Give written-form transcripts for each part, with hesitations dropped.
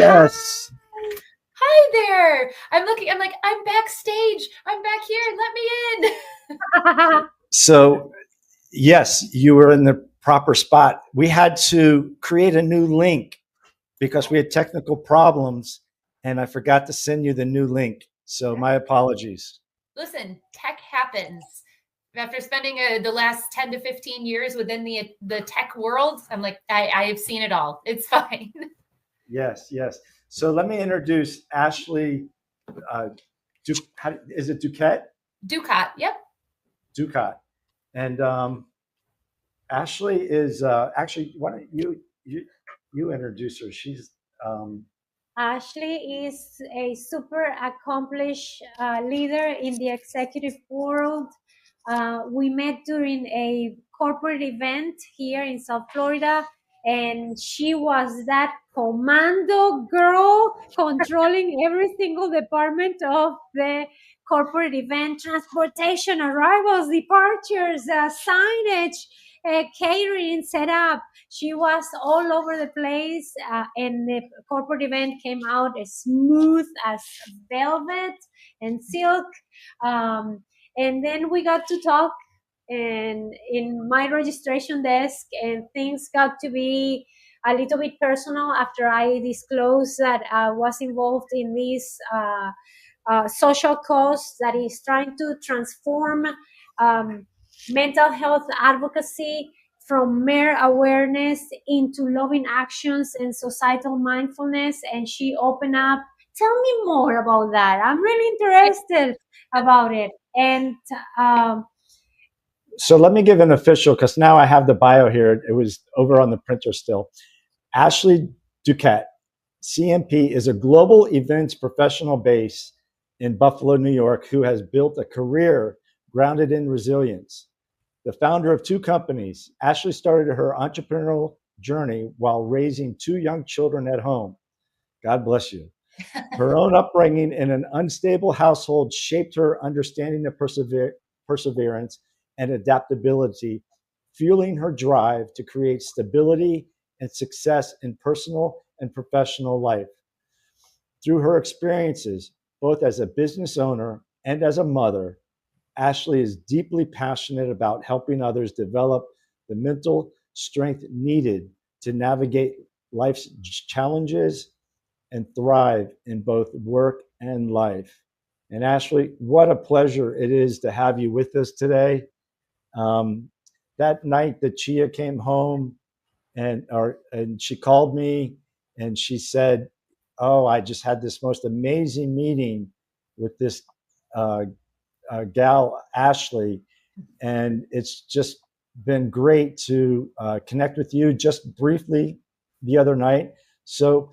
Yes. Hi there. I'm like, I'm backstage. I'm back here. Let me in. So, yes, you were in the proper spot. We had to create a new link because we had technical problems and I forgot to send you the new link. So, my apologies. Listen, tech happens. After spending the last 10 to 15 years within the tech world, I'm like, I have seen it all. It's fine. Yes, yes. So, let me introduce Ashley. Uh, is it Duquette? Ducat. Yep. Ducat. And Ashley is actually, why don't you introduce her? She's Ashley is a super accomplished leader in the executive world. We met during a corporate event here in South Florida, and she was that commando girl controlling every single department of the corporate event: transportation, arrivals, departures, signage, catering, setup. She was all over the place, and the corporate event came out as smooth as velvet and silk. Um, and then we got to talk and in my registration desk, and things got to be a little bit personal after I disclosed that I was involved in this social cause that is trying to transform um, mental health advocacy from mere awareness into loving actions and societal mindfulness. And she opened up. Tell me more about that. I'm really interested about it. And um, so let me give an official because now I have the bio here. It was over on the printer still. Ashley Duquette, CMP, is a global events professional based in Buffalo, New York, who has built a career grounded in resilience. The founder of two companies, Ashley started her entrepreneurial journey while raising two young children at home. God bless you. Her own upbringing in an unstable household shaped her understanding of perseverance and adaptability, fueling her drive to create stability and success in personal and professional life. Through her experiences, both as a business owner and as a mother, Ashley is deeply passionate about helping others develop the mental strength needed to navigate life's challenges and thrive in both work and life. And Ashley, what a pleasure it is to have you with us today. Um, that night that Chia came home and she called me and she said, "Oh, I just had this most amazing meeting with this uh, gal Ashley, and it's just been great to connect with you just briefly the other night." So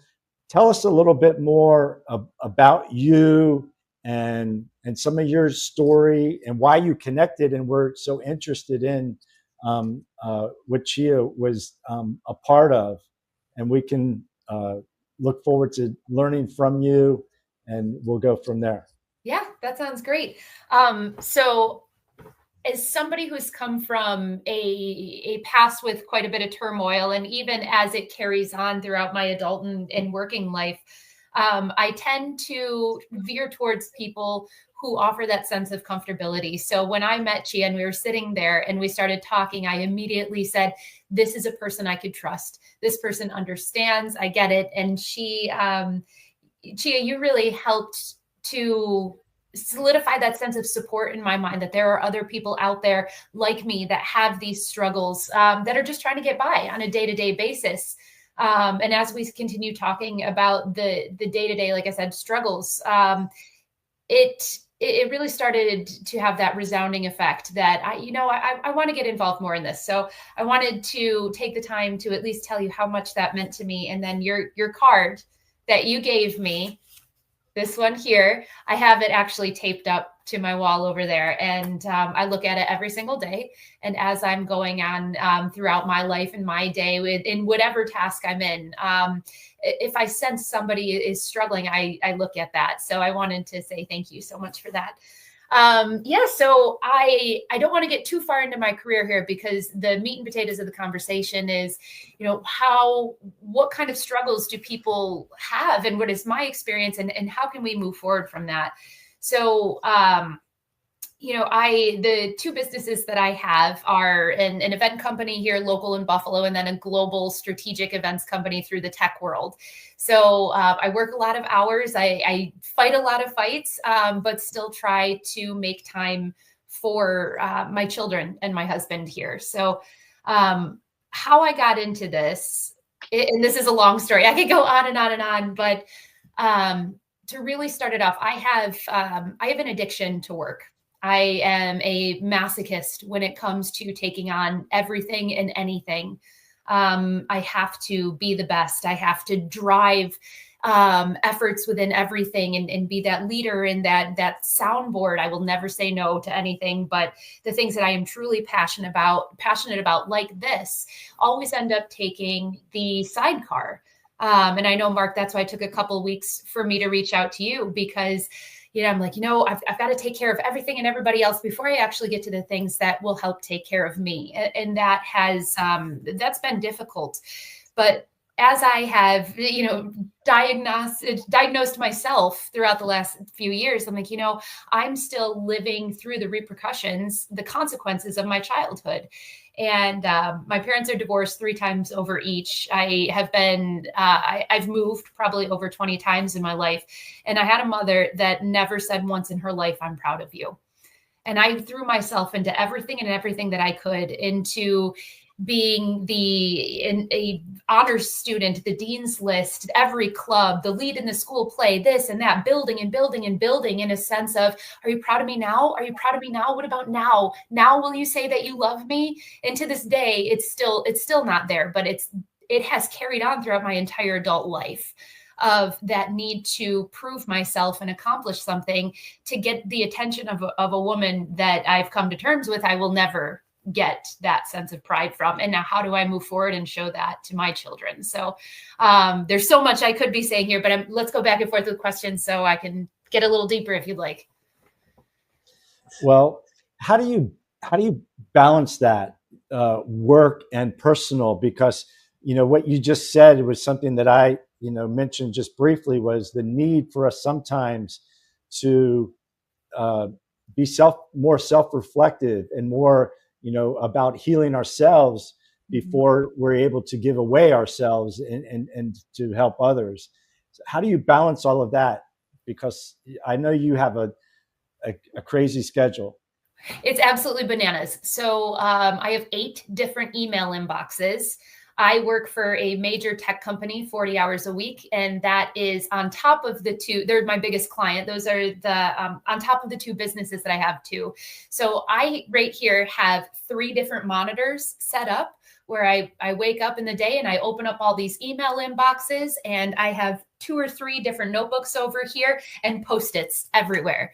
tell us a little bit more about you and some of your story and why you connected and were so interested in what Chia was a part of. And we can look forward to learning from you, and we'll go from there. Yeah, that sounds great. So as somebody who's come from a past with quite a bit of turmoil, and even as it carries on throughout my adult and working life, I tend to veer towards people who offer that sense of comfortability. So when I met Chia and we were sitting there and we started talking, I immediately said, this is a person I could trust. This person understands, I get it. And Chia, you really helped to solidify that sense of support in my mind, that there are other people out there like me that have these struggles, that are just trying to get by on a day-to-day basis. And as we continue talking about the day-to-day, like I said, struggles, it really started to have that resounding effect that I want to get involved more in this. So I wanted to take the time to at least tell you how much that meant to me. And then your card that you gave me, this one here, I have it actually taped up to my wall over there. And I look at it every single day. And as I'm going on throughout my life and my day in whatever task I'm in, if I sense somebody is struggling, I look at that. So I wanted to say thank you so much for that. Yeah, so I don't want to get too far into my career here because the meat and potatoes of the conversation is, what kind of struggles do people have and what is my experience and how can we move forward from that? So, the two businesses that I have are an event company here local in Buffalo and then a global strategic events company through the tech world. So I work a lot of hours. I fight a lot of fights, but still try to make time for my children and my husband here. So how I got into this, and this is a long story. I could go on and on and on, but to really start it off, I have an addiction to work. I am a masochist when it comes to taking on everything and anything. I have to be the best. I have to drive efforts within everything and be that leader in that soundboard. I will never say no to anything, but the things that I am truly passionate about like this, always end up taking the sidecar. And I know, Mark, that's why it took a couple of weeks for me to reach out to you because I'm like, I've got to take care of everything and everybody else before I actually get to the things that will help take care of me. And that has, that's been difficult. But as I have, diagnosed myself throughout the last few years, I'm like, I'm still living through the repercussions, the consequences of my childhood. And my parents are divorced 3 times over each. I have been, I've moved probably over 20 times in my life. And I had a mother that never said once in her life, "I'm proud of you." And I threw myself into everything that I could, into being a honors student, the dean's list, every club, the lead in the school play, this and that, building and building and building in a sense of, are you proud of me now? Are you proud of me now? What about now? Now will you say that you love me? And to this day, it's still not there, but it has carried on throughout my entire adult life of that need to prove myself and accomplish something to get the attention of a woman that I've come to terms with I will never get that sense of pride from. And now how do I move forward and show that to my children? So there's so much I could be saying here, but let's go back and forth with questions so I can get a little deeper if you'd like. Well, how do you balance that work and personal? Because what you just said was something that I mentioned just briefly, was the need for us sometimes to be more self-reflective and more about healing ourselves before we're able to give away ourselves and to help others. So how do you balance all of that? Because I know you have a crazy schedule. It's absolutely bananas. So I have 8 different email inboxes. I work for a major tech company 40 hours a week, and that is on top of the 2. They're my biggest client. Those are the on top of the 2 businesses that I have too. So I right here have 3 different monitors set up where I wake up in the day and I open up all these email inboxes, and I have 2 or 3 different notebooks over here and Post-its everywhere.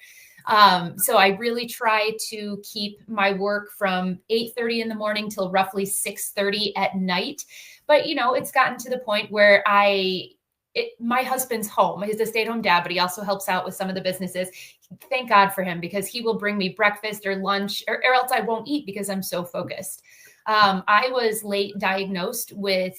So I really try to keep my work from 8:30 in the morning till roughly 6:30 at night. But, it's gotten to the point where my husband's home. He's a stay-at-home dad, but he also helps out with some of the businesses. Thank God for him, because he will bring me breakfast or lunch or else I won't eat because I'm so focused. I was late diagnosed with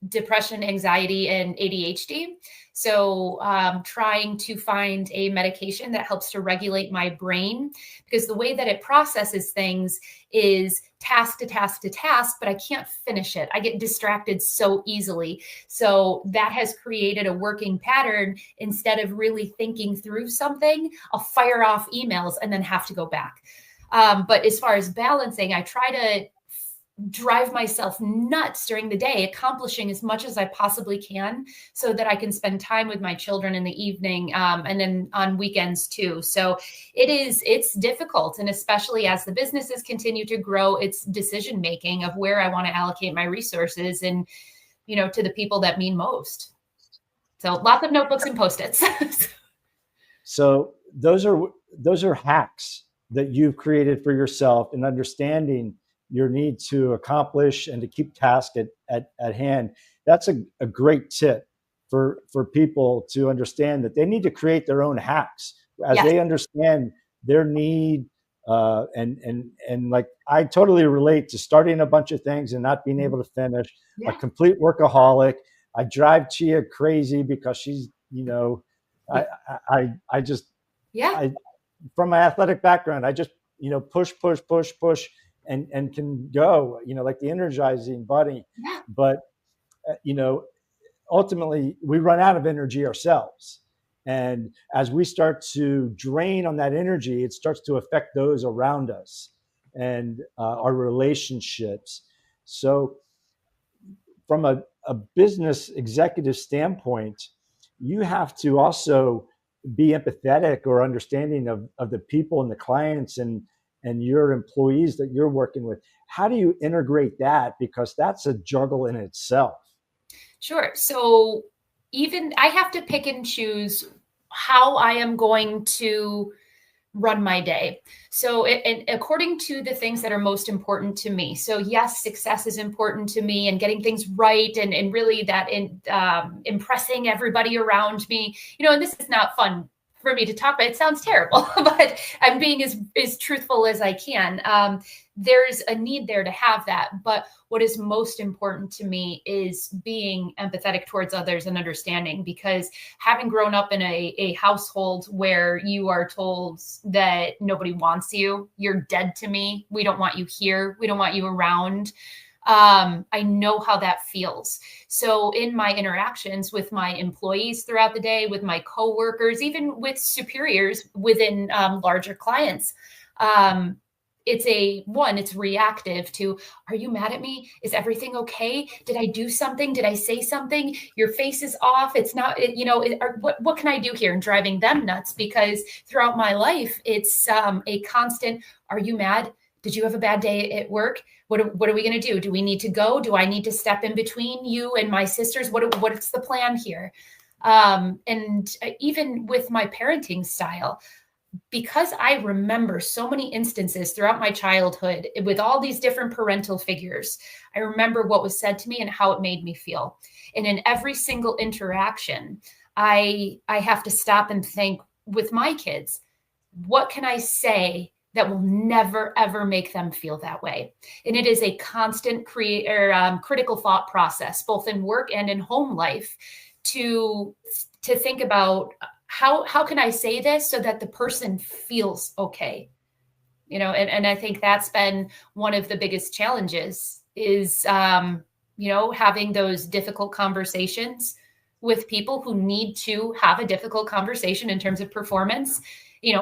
depression, anxiety, and ADHD. So trying to find a medication that helps to regulate my brain, because the way that it processes things is task to task to task, but I can't finish it. I get distracted so easily. So that has created a working pattern. Instead of really thinking through something, I'll fire off emails and then have to go back. But as far as balancing, I try to drive myself nuts during the day, accomplishing as much as I possibly can so that I can spend time with my children in the evening, and then on weekends too. So it's difficult. And especially as the businesses continue to grow, it's decision-making of where I want to allocate my resources and, to the people that mean most. So lots of notebooks and Post-its. So those are hacks that you've created for yourself in understanding your need to accomplish and to keep tasks at hand. That's a great tip for people to understand that they need to create their own hacks as Yes. they understand their need, and like I totally relate to starting a bunch of things and not being able to finish. A Yeah. complete workaholic. I drive Chia crazy because she's, Yeah. I just, Yeah. I, from my athletic background, I just, push, push, push, push, and can go, like the energizing bunny. Yeah. But, you know, ultimately we run out of energy ourselves. And as we start to drain on that energy, it starts to affect those around us and our relationships. So, from a business executive standpoint, you have to also be empathetic or understanding of the people and the clients and your employees that you're working with. How do you integrate that? Because that's a juggle in itself. Sure. So even I have to pick and choose how I am going to run my day. So, and according to the things that are most important to me. So, yes, success is important to me, and getting things right, and really that in impressing everybody around me. And this is not fun for me to talk about. It sounds terrible, but I'm being as truthful as I can. There's a need there to have that, but what is most important to me is being empathetic towards others and understanding, because having grown up in a household where you are told that nobody wants you, you're dead to me, we don't want you here, we don't want you around. I know how that feels. So in my interactions with my employees throughout the day, with my coworkers, even with superiors within larger clients, it's reactive to, are you mad at me? Is everything okay? Did I do something? Did I say something? Your face is off. It's not, what can I do here? And driving them nuts, because throughout my life, it's a constant, are you mad? Did you have a bad day at work? What are we going to do? Do we need to go? Do I need to step in between you and my sisters? What's the plan here? And even with my parenting style, because I remember so many instances throughout my childhood with all these different parental figures, I remember what was said to me and how it made me feel. And in every single interaction, I have to stop and think with my kids, what can I say that will never, ever make them feel that way? And it is a constant critical thought process, both in work and in home life, to think about, how can I say this so that the person feels okay? And I think that's been one of the biggest challenges is, having those difficult conversations with people who need to have a difficult conversation in terms of performance,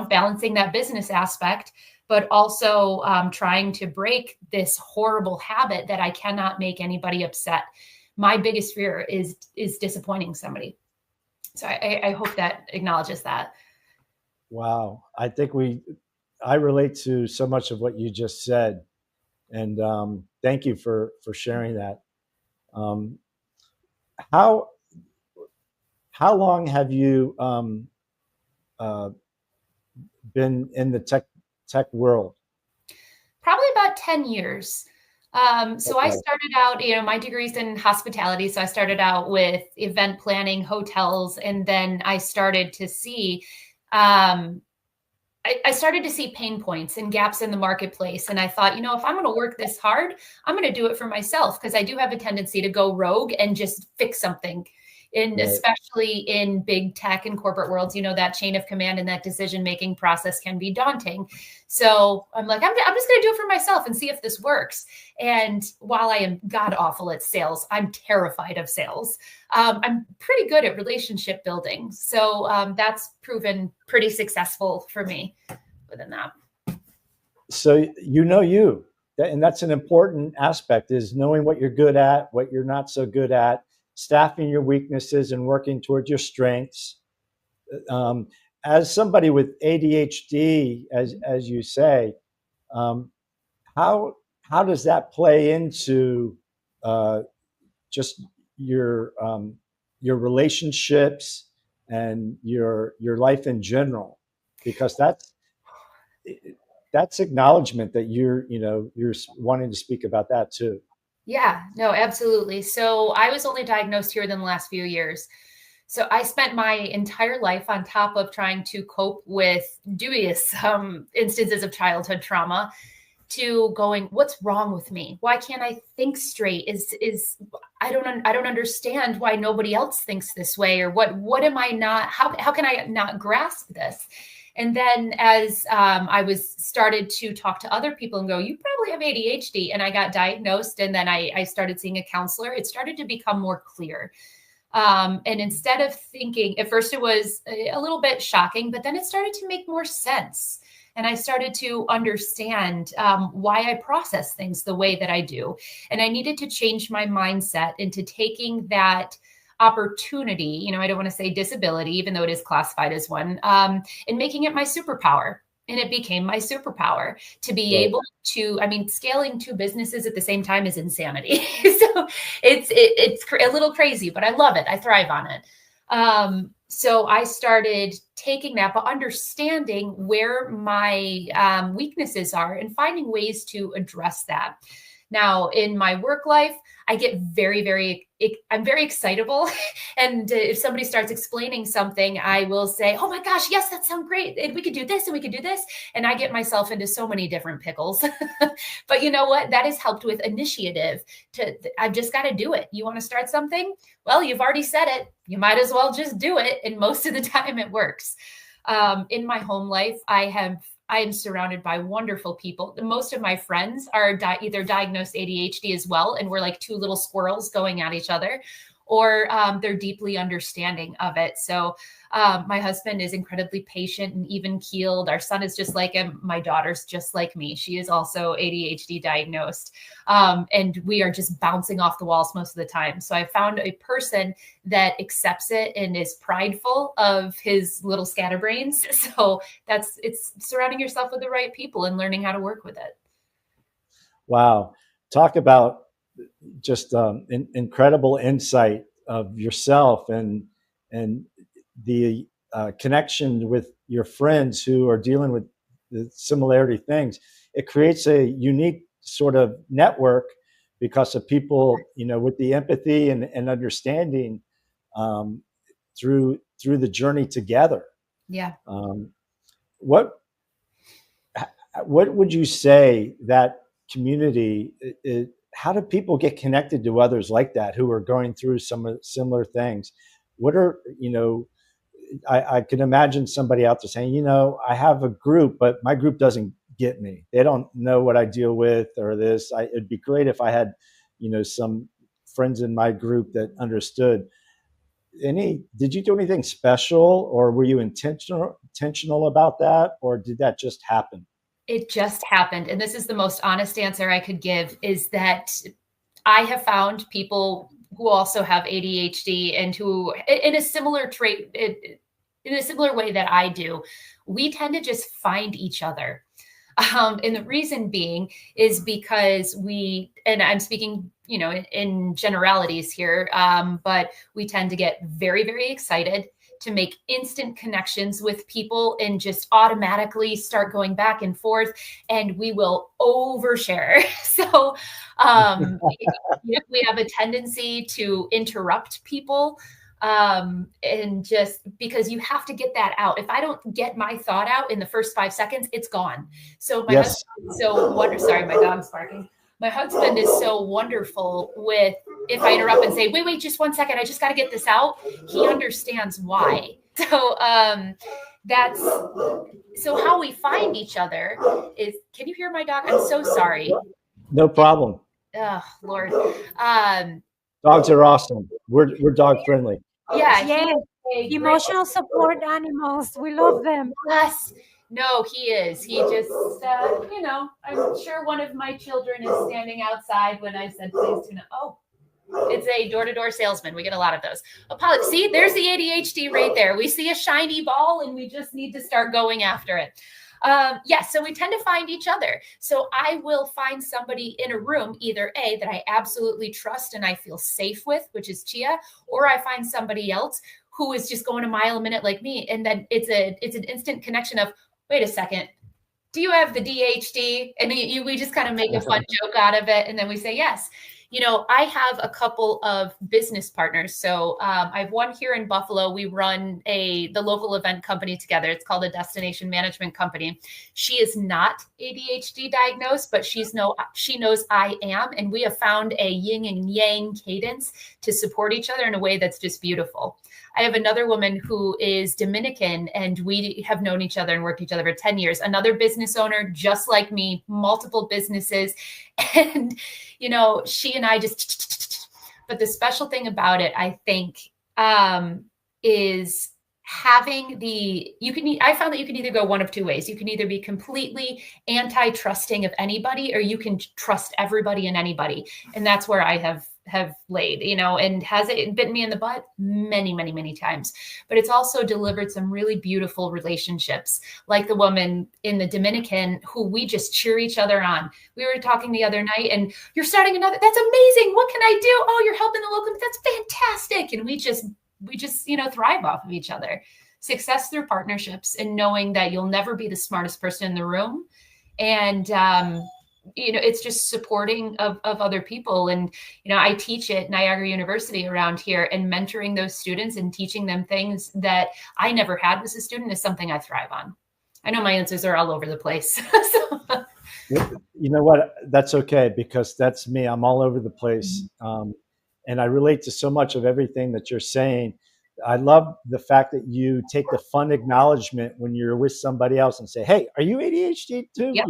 balancing that business aspect, but also trying to break this horrible habit that I cannot make anybody upset. My biggest fear is disappointing somebody. So I hope that acknowledges that. Wow. I relate to so much of what you just said. And thank you for sharing that. Um, how how long have you uh, been in the tech world? Probably about 10 years. So I Okay. started out, my degree's in hospitality. So I started out with event planning, hotels, and then I started to see, um, I started to see pain points and gaps in the marketplace. And I thought, if I'm going to work this hard, I'm going to do it for myself, because I do have a tendency to go rogue and just fix something. And Right. especially in big tech and corporate worlds, that chain of command and that decision-making process can be daunting. So I'm like, I'm just going to do it for myself and see if this works. And while I am god awful at sales, I'm terrified of sales. I'm pretty good at relationship building. So that's proven pretty successful for me within that. So you, and that's an important aspect, is knowing what you're good at, what you're not so good at, staffing your weaknesses and working towards your strengths. Um, as somebody with ADHD, as you say, um, how does that play into uh, just your relationships and your life in general? Because that's acknowledgement that you're wanting to speak about that too. Yeah, no, absolutely. So I was only diagnosed here within the last few years. So I spent my entire life on top of trying to cope with dubious instances of childhood trauma to going, what's wrong with me? Why can't I think straight? I don't understand why nobody else thinks this way, or what am I not? How can I not grasp this? And then as I was started to talk to other people and go, you probably have ADHD, and I got diagnosed, and then I started seeing a counselor. It started to become more clear. And instead of thinking, at first it was a little bit shocking, but then it started to make more sense. And I started to understand why I process things the way that I do. And I needed to change my mindset into taking that opportunity, I don't want to say disability, even though it is classified as one, and making it my superpower. And it became my superpower to be able to, scaling two businesses at the same time is insanity. So it's a little crazy, but I love it. I thrive on it. So I started taking that, but understanding where my weaknesses are and finding ways to address that. Now, in my work life, I get I'm very excitable. And if somebody starts explaining something, I will say, oh my gosh, yes, that sounds great. And we could do this and we could do this. And I get myself into so many different pickles. But you know what? That has helped with initiative. I've just got to do it. You want to start something? Well, you've already said it. You might as well just do it. And most of the time it works. In my home life, I am surrounded by wonderful people. Most of my friends are either diagnosed ADHD as well, and we're like two little squirrels going at each other, or they're deeply understanding of it. So my husband is incredibly patient and even keeled. Our son is just like him. My daughter's just like me. She is also ADHD diagnosed. And we are just bouncing off the walls most of the time. So I found a person that accepts it and is prideful of his little scatterbrains. So it's surrounding yourself with the right people and learning how to work with it. Wow. Talk about just incredible insight of yourself and the connection with your friends who are dealing with the similarity things. It creates a unique sort of network because of people, with the empathy and understanding through the journey together. Yeah. What would you say that community? How do people get connected to others like that who are going through some similar things? What are, I can imagine somebody out there saying, I have a group, but my group doesn't get me. They don't know what I deal with or this. It'd be great if I had, some friends in my group that understood. Did you do anything special, or were you intentional about that, or did that just happen? It just happened. And this is the most honest answer I could give, is that I have found people who also have ADHD and who, in a similar trait, in a similar way that I do, we tend to just find each other. And the reason being is because and I'm speaking, in generalities here, but we tend to get very, very excited to make instant connections with people and just automatically start going back and forth, and we will overshare. So we have a tendency to interrupt people, and just because you have to get that out. If I don't get my thought out in the first 5 seconds, it's gone. So my husband, sorry, my dog's barking. My husband is so wonderful with, if I interrupt and say, wait, just 1 second, I just got to get this out. He understands why. So so how we find each other is, can you hear my dog? I'm so sorry. No problem. Oh, Lord. Dogs are awesome. We're dog friendly. Yeah. Emotional support animals. We love them. Yes. No, he is. He just, I'm sure one of my children is standing outside when I said, please do not. Oh, it's a door-to-door salesman. We get a lot of those. See, there's the ADHD right there. We see a shiny ball and we just need to start going after it. So we tend to find each other. So I will find somebody in a room, either A, that I absolutely trust and I feel safe with, which is Chia, or I find somebody else who is just going a mile a minute like me. And then it's an instant connection of, wait a second, do you have the DHD? And we just kind of make a fun joke out of it. And then we say, yes. I have a couple of business partners. So I have one here in Buffalo. We run the local event company together. It's called a destination management company. She is not ADHD diagnosed, but she knows I am. And we have found a yin and yang cadence to support each other in a way that's just beautiful. I have another woman who is Dominican, and we have known each other and worked each other for 10 years. Another business owner, just like me, multiple businesses. And she and I but the special thing about it, I think, is having I found that you can either go one of two ways. You can either be completely anti-trusting of anybody, or you can trust everybody and anybody. And that's where I have laid, and has it bitten me in the butt? Many, many, many times. But it's also delivered some really beautiful relationships, like the woman in the Dominican who we just cheer each other on. We were talking the other night, and you're starting another, that's amazing. What can I do? Oh, you're helping the local, that's fantastic. And we just thrive off of each other. Success through partnerships, and knowing that you'll never be the smartest person in the room. And, it's just supporting of other people. And, I teach at Niagara University around here, and mentoring those students and teaching them things that I never had as a student is something I thrive on. I know my answers are all over the place. You know what? That's okay, because that's me. I'm all over the place. And I relate to so much of everything that you're saying. I love the fact that you take the fun acknowledgement when you're with somebody else and say, hey, are you ADHD too? Yep.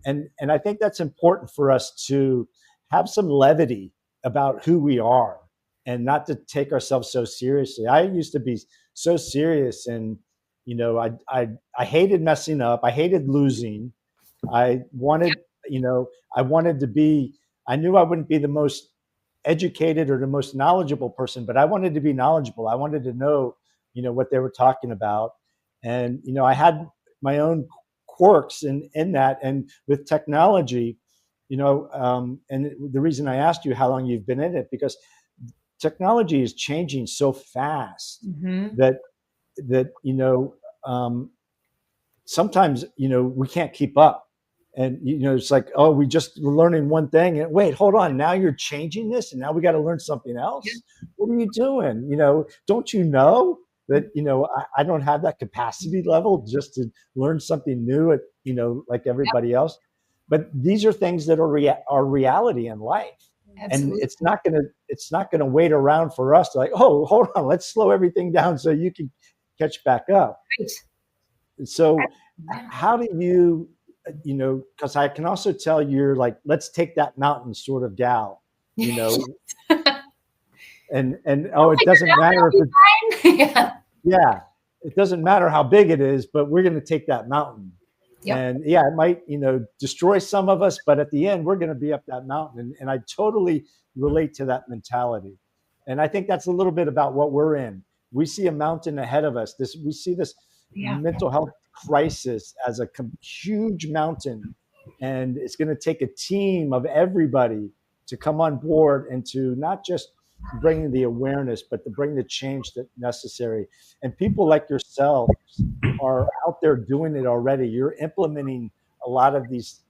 And I think that's important for us to have some levity about who we are, and not to take ourselves so seriously. I used to be so serious, and I hated messing up. I hated losing. I wanted, I knew I wouldn't be the most educated or the most knowledgeable person, but I wanted to be knowledgeable. I wanted to know, what they were talking about. And, I had my own quirks in that. And with technology, and the reason I asked you how long you've been in it, because technology is changing so fast that sometimes, we can't keep up. And, it's like, oh, we're learning one thing, and wait, hold on. Now you're changing this, and now we got to learn something else. Yeah. What are you doing? Don't you know that, I don't have that capacity level just to learn something new, like everybody else. But these are things that are reality in life. Absolutely. And it's not gonna wait around for us to, like, oh, hold on, let's slow everything down so you can catch back up. Right. So how do you, because I can also tell you're like, let's take that mountain sort of gal, and it doesn't matter if it's, yeah, it doesn't matter how big it is, but we're going to take that mountain. Yep. And yeah, it might, destroy some of us, but at the end, we're going to be up that mountain. And I totally relate to that mentality. And I think that's a little bit about what we're in. We see a mountain ahead of us. We see this mental health crisis as a huge mountain, and it's going to take a team of everybody to come on board and to not just bring the awareness, but to bring the change that's necessary. And people like yourselves are out there doing it already. You're implementing a lot of these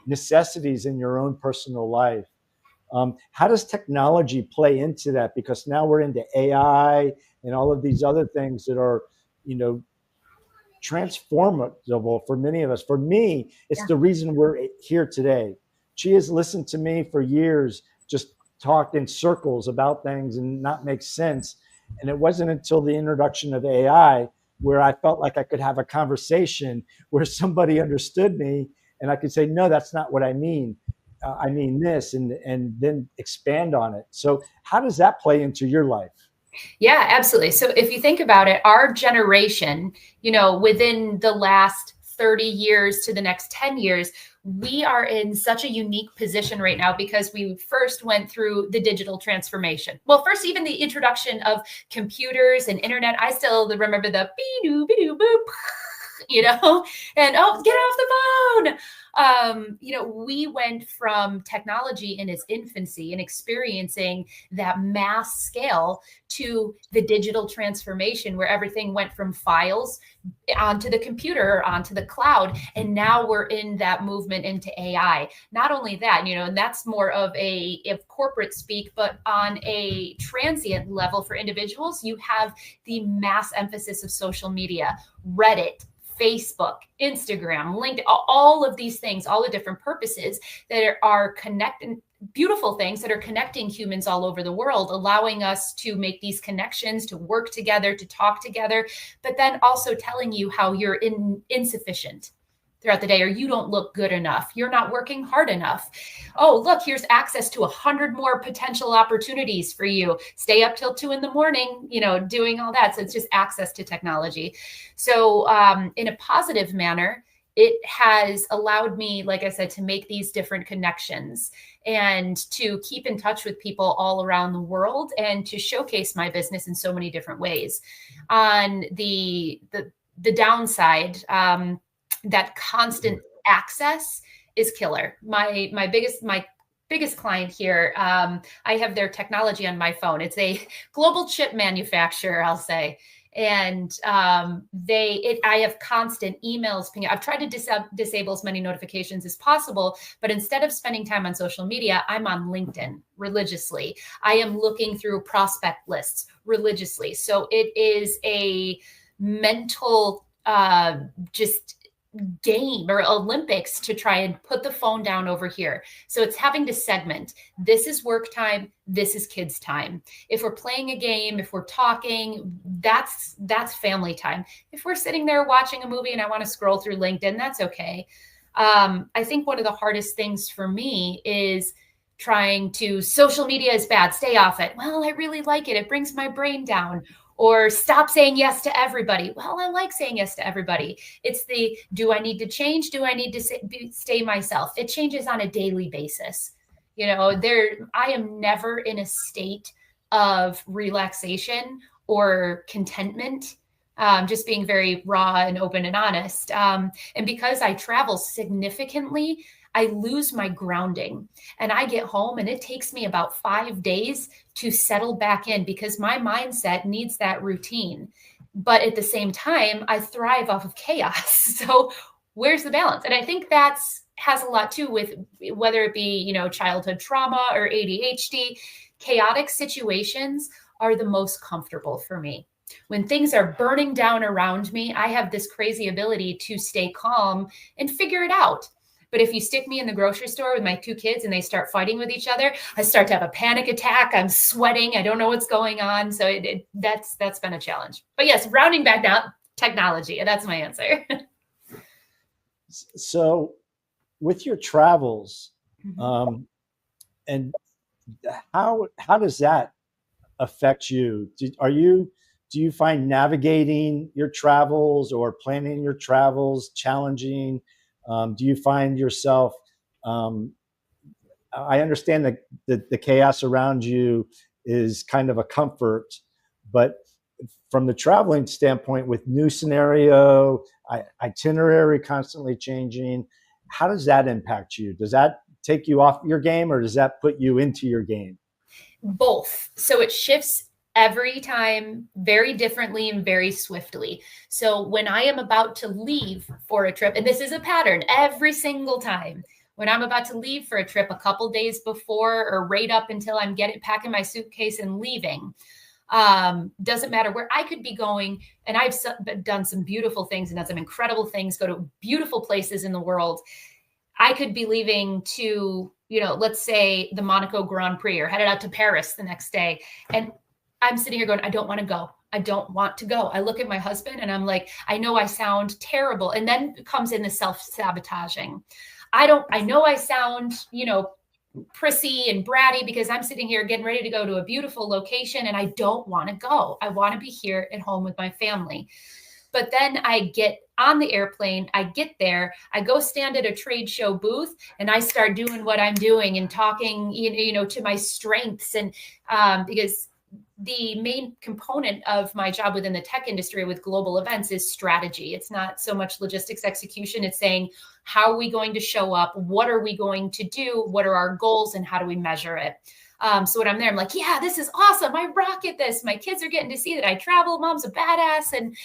necessities in your own personal life. How does technology play into that? Because now we're into AI and all of these other things that are, transformable for many of us. For me, it's the reason we're here today. She has listened to me for years, just talk in circles about things and not make sense. And it wasn't until the introduction of AI where I felt like I could have a conversation where somebody understood me and I could say, no, that's not what I mean. I mean this, and then expand on it. So how does that play into your life? Yeah, absolutely. So if you think about it, our generation, within the last 30 years to the next 10 years, we are in such a unique position right now because we first went through the digital transformation. Well, first, even the introduction of computers and internet. I still remember the be-doo, be-doo, boop, and oh, get off the phone. We went from technology in its infancy and experiencing that mass scale to the digital transformation where everything went from files onto the computer or onto the cloud. And now we're in that movement into AI. Not only that, and that's more of corporate speak, but on a transient level for individuals, you have the mass emphasis of social media, Reddit, Facebook, Instagram, LinkedIn, all of these things, all the different purposes that are connecting, beautiful things that are connecting humans all over the world, allowing us to make these connections, to work together, to talk together, but then also telling you how you're insufficient throughout the day, or you don't look good enough, you're not working hard enough. Oh, look, here's access to 100 more potential opportunities for you. Stay up till 2 a.m, doing all that. So it's just access to technology. So in a positive manner, it has allowed me, like I said, to make these different connections and to keep in touch with people all around the world and to showcase my business in so many different ways. On the downside, that constant access is killer. My biggest client here, I have their technology on my phone. It's a global chip manufacturer, I'll say. And I have constant emails pinging. I've tried to disable as many notifications as possible, but instead of spending time on social media, I'm on LinkedIn religiously. I am looking through prospect lists religiously. So it is a mental just game or Olympics to try and put the phone down over here. So it's having to segment. This is work time. This is kids time. If we're playing a game, if we're talking, that's family time. If we're sitting there watching a movie and I want to scroll through LinkedIn, that's okay. I think one of the hardest things for me is trying to, social media is bad, stay off it. Well, I really like it. It brings my brain down. Or stop saying yes to everybody. Well, I like saying yes to everybody. It's do I need to change? Do I need to stay myself? It changes on a daily basis. I am never in a state of relaxation or contentment. Just being very raw and open and honest. And because I travel significantly, I lose my grounding and I get home and it takes me about 5 days to settle back in because my mindset needs that routine. But at the same time, I thrive off of chaos. So where's the balance? And I think has a lot to with whether it be, childhood trauma or ADHD. Chaotic situations are the most comfortable for me. When things are burning down around me, I have this crazy ability to stay calm and figure it out. But if you stick me in the grocery store with my 2 kids and they start fighting with each other, I start to have a panic attack. I'm sweating. I don't know what's going on. So that's been a challenge. But yes, rounding back down, technology. That's my answer. So with your travels, and how does that affect you? Do you find navigating your travels or planning your travels challenging? Do you find yourself, I understand that the chaos around you is kind of a comfort, but from the traveling standpoint with new scenario, itinerary constantly changing, how does that impact you? Does that take you off your game or does that put you into your game? Both. So it shifts every time very differently and very swiftly. So when I am about to leave for a trip, and this is a pattern every single time, when I'm about to leave for a trip a couple days before or right up until I'm packing my suitcase and leaving, doesn't matter where I could be going. And I've done some beautiful things and done some incredible things, go to beautiful places in the world. I could be leaving to, let's say the Monaco Grand Prix or headed out to Paris the next day. And I'm sitting here going, I don't want to go. I don't want to go. I look at my husband and I'm like, I know I sound terrible. And then comes in the self-sabotaging. I know I sound, prissy and bratty because I'm sitting here getting ready to go to a beautiful location and I don't want to go. I want to be here at home with my family. But then I get on the airplane, I get there, I go stand at a trade show booth and I start doing what I'm doing and talking, to my strengths. And because the main component of my job within the tech industry with global events is strategy. It's not so much logistics execution. It's saying, how are we going to show up? What are we going to do? What are our goals and how do we measure it? So when I'm there, I'm like, yeah, this is awesome. I rock at this. My kids are getting to see that I travel. Mom's a badass. And,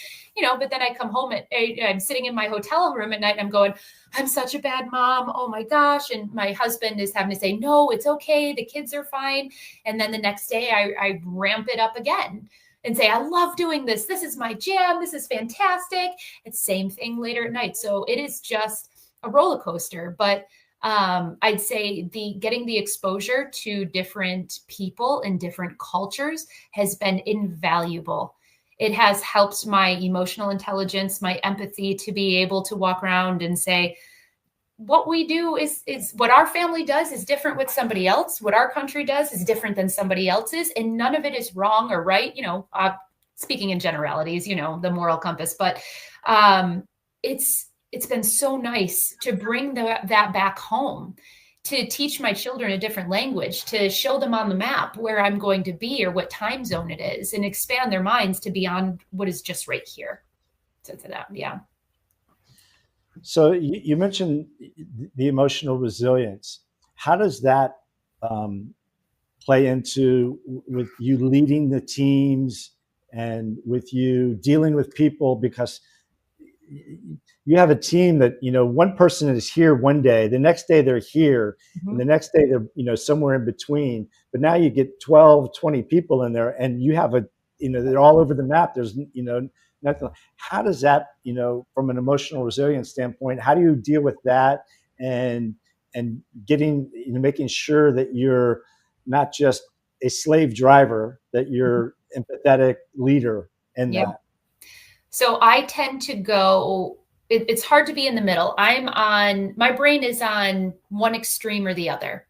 but then I come home I'm sitting in my hotel room at night and I'm going, I'm such a bad mom. Oh my gosh. And my husband is having to say, no, it's okay. The kids are fine. And then the next day I ramp it up again and say, I love doing this. This is my jam. This is fantastic. It's same thing later at night. So it is just a roller coaster, but I'd say getting the exposure to different people and different cultures has been invaluable. It has helped my emotional intelligence, my empathy to be able to walk around and say, what we do is what our family does is different with somebody else. What our country does is different than somebody else's. And none of it is wrong or right. Speaking in generalities, the moral compass, but it's been so nice to bring that back home, to teach my children a different language, to show them on the map where I'm going to be or what time zone it is, and expand their minds to beyond what is just right here. So to that, yeah. So you mentioned the emotional resilience. How does that play into with you leading the teams and with you dealing with people? Because you have a team that, one person is here one day, the next day they're here, and the next day they're, somewhere in between. But now you get 12, 20 people in there and you have they're all over the map. There's, nothing. How does that, from an emotional resilience standpoint, how do you deal with that and getting, making sure that you're not just a slave driver, that you're empathetic leader in that? So I tend to go, it's hard to be in the middle. My brain is on one extreme or the other.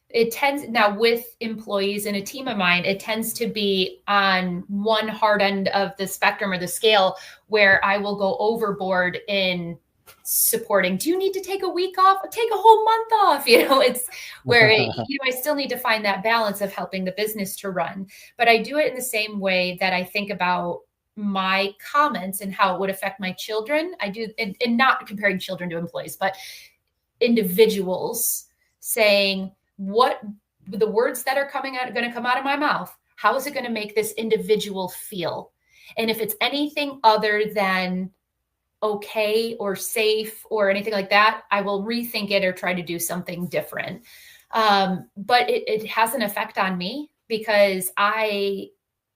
It tends, now with employees in a team of mine, it tends to be on one hard end of the spectrum or the scale where I will go overboard in supporting. Do you need to take a week off? Take a whole month off. It's where I still need to find that balance of helping the business to run. But I do it in the same way that I think about my comments and how it would affect my children. I do, and not comparing children to employees, but individuals, saying what the words that are going to come out of my mouth, how is it going to make this individual feel? And if it's anything other than okay or safe or anything like that, I will rethink it or try to do something different. But it has an effect on me because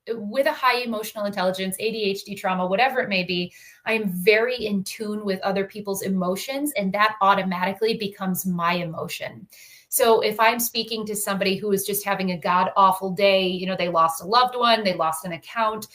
with a high emotional intelligence, ADHD, trauma, whatever it may be, I am very in tune with other people's emotions, and that automatically becomes my emotion. So if I'm speaking to somebody who is just having a god awful day, they lost a loved one, they lost an account,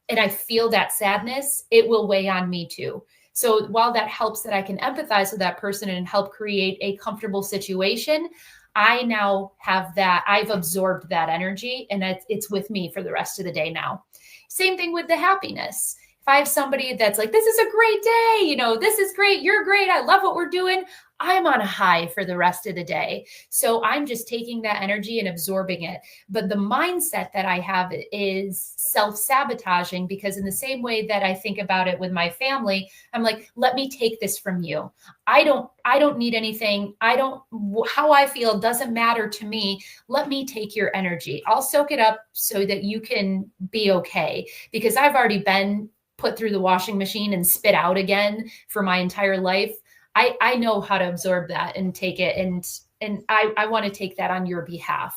and I feel that sadness, it will weigh on me too. So while that helps that I can empathize with that person and help create a comfortable situation, I now have that, I've absorbed that energy and it's with me for the rest of the day now. Same thing with the happiness. If I have somebody that's like, this is a great day, this is great, you're great, I love what we're doing, I'm on a high for the rest of the day. So I'm just taking that energy and absorbing it. But the mindset that I have is self-sabotaging, because in the same way that I think about it with my family, I'm like, let me take this from you. I don't need anything. How I feel doesn't matter to me. Let me take your energy. I'll soak it up so that you can be okay, because I've already been put through the washing machine and spit out again for my entire life. I know how to absorb that and take it. And I want to take that on your behalf.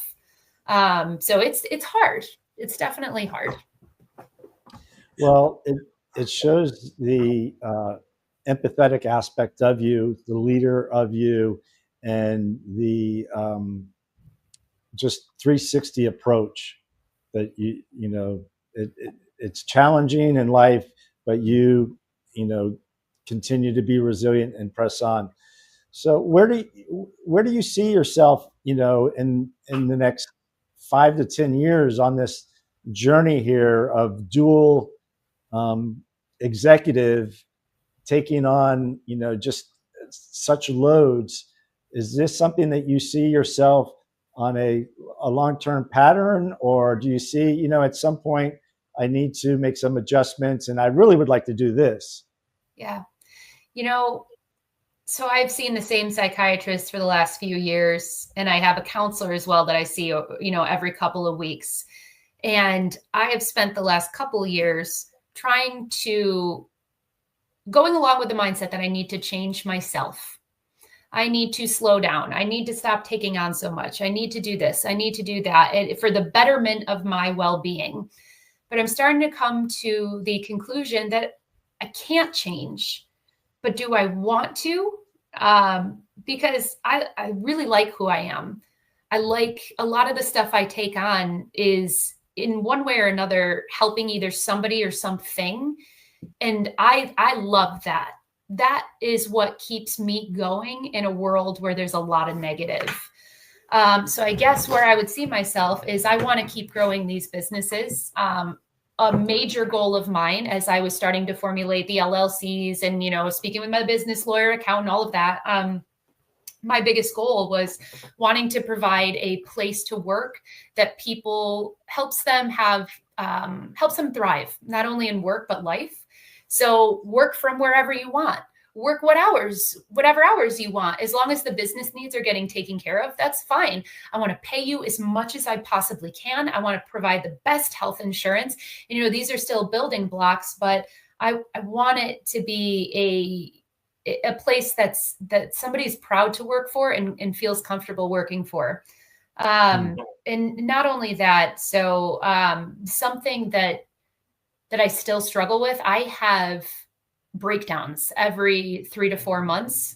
So it's hard. It's definitely hard. Well, it shows the empathetic aspect of you, the leader of you, and the just 360 approach that it's challenging in life, but you continue to be resilient and press on. So where do you see yourself, in the next 5 to 10 years on this journey here of dual executive taking on, just such loads? Is this something that you see yourself on a long-term pattern, or do you see, you know, at some point I need to make some adjustments and I really would like to do this? Yeah. You know, so I've seen the same psychiatrist for the last few years, and I have a counselor as well that I see, you know, every couple of weeks. And I have spent the last couple of years going along with the mindset that I need to change myself. I need to slow down. I need to stop taking on so much. I need to do this. I need to do that for the betterment of my well-being. But I'm starting to come to the conclusion that I can't change. But do I want to? Because I really like who I am. I like a lot of the stuff I take on is in one way or another helping either somebody or something. And I love that. That is what keeps me going in a world where there's a lot of negative. So I guess where I would see myself is I want to keep growing these businesses. A major goal of mine as I was starting to formulate the LLCs and, you know, speaking with my business lawyer, accountant, all of that, my biggest goal was wanting to provide a place to work that people helps them thrive, not only in work, but life. So work from wherever you want, work whatever hours you want, as long as the business needs are getting taken care of, that's fine. I want to pay you as much as I possibly can. I want to provide the best health insurance. And, you know, these are still building blocks, but I want it to be a place that somebody's proud to work for and feels comfortable working for. And not only that, so something that I still struggle with, I have breakdowns every 3 to 4 months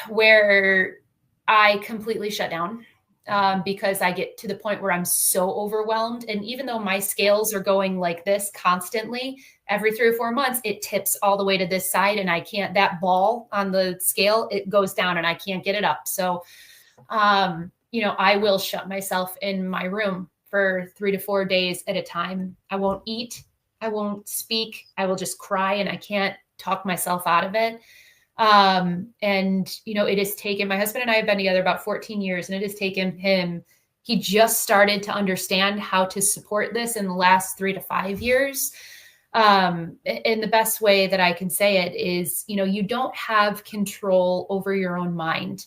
where I completely shut down because I get to the point where I'm so overwhelmed. And even though my scales are going like this constantly, every 3 or 4 months, it tips all the way to this side and I can't, that ball on the scale, it goes down and I can't get it up. So, you know, I will shut myself in my room for 3 to 4 days at a time. I won't eat. I won't speak. I will just cry and I can't talk myself out of it. And, you know, it has taken, my husband and I have been together about 14 years and it has taken him, he just started to understand how to support this in the last 3 to 5 years. And the best way that I can say it is, you know, you don't have control over your own mind,